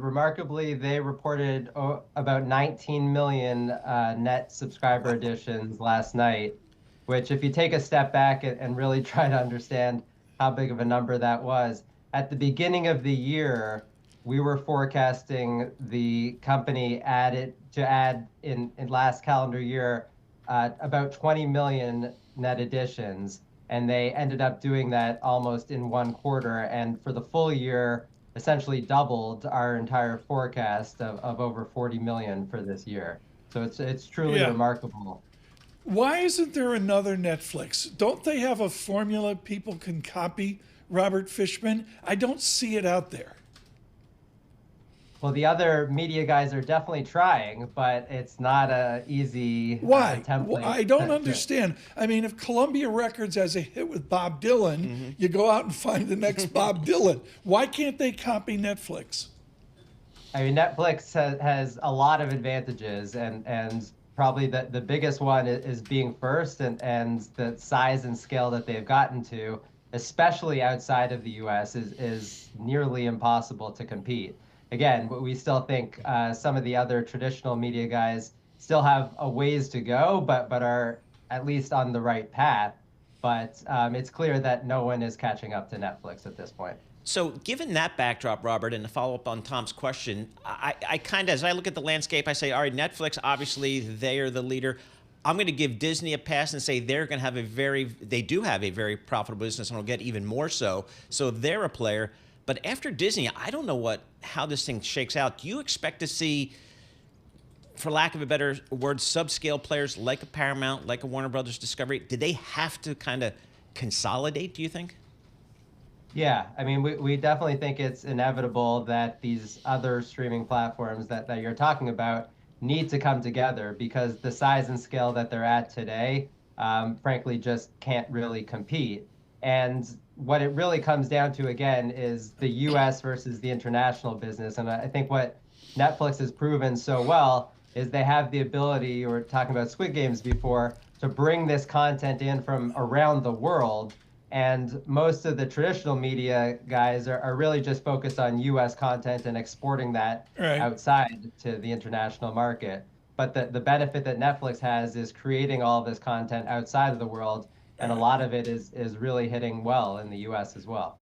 remarkably, they reported about 19 million net subscriber additions last night, which if you take a step back and really try to understand how big of a number that was, at the beginning of the year, we were forecasting the company to add in last calendar year about 20 million net additions, and they ended up doing that almost in one quarter. And for the full year, essentially doubled our entire forecast of over 40 million for this year. So it's truly Yeah. remarkable. Why isn't there another Netflix? Don't they have a formula people can copy, Robert Fishman? I don't see it out there. Well, the other media guys are definitely trying, but it's not a easy Why? template. I don't understand. I mean, if Columbia Records has a hit with Bob Dylan, you go out and find the next Bob Dylan. Why can't they copy Netflix? I mean, Netflix has a lot of advantages, and probably the biggest one is being first and the size and scale that they've gotten to, especially outside of the US, is nearly impossible to compete. Again, we still think some of the other traditional media guys still have a ways to go, but are at least on the right path. But it's clear that no one is catching up to Netflix at this point. So given that backdrop, Robert, and to follow up on Tom's question, I kind of, as I look at the landscape, I say, all right, Netflix, obviously they are the leader. I'm going to give Disney a pass and say they're going to have they do have a very profitable business and will get even more so. So they're a player. But after Disney, I don't know how this thing shakes out. Do you expect to see, for lack of a better word, subscale players like a Paramount, like a Warner Brothers Discovery? Do they have to kind of consolidate, do you think? Yeah, I mean, we definitely think it's inevitable that these other streaming platforms that you're talking about need to come together because the size and scale that they're at today, frankly, just can't really compete. And what it really comes down to, again, is the US versus the international business. And I think what Netflix has proven so well is they have the ability, you were talking about Squid Games before, to bring this content in from around the world. And most of the traditional media guys are really just focused on US content and exporting that outside to the international market. But the benefit that Netflix has is creating all this content outside of the world. And a lot of it is really hitting well in the US as well.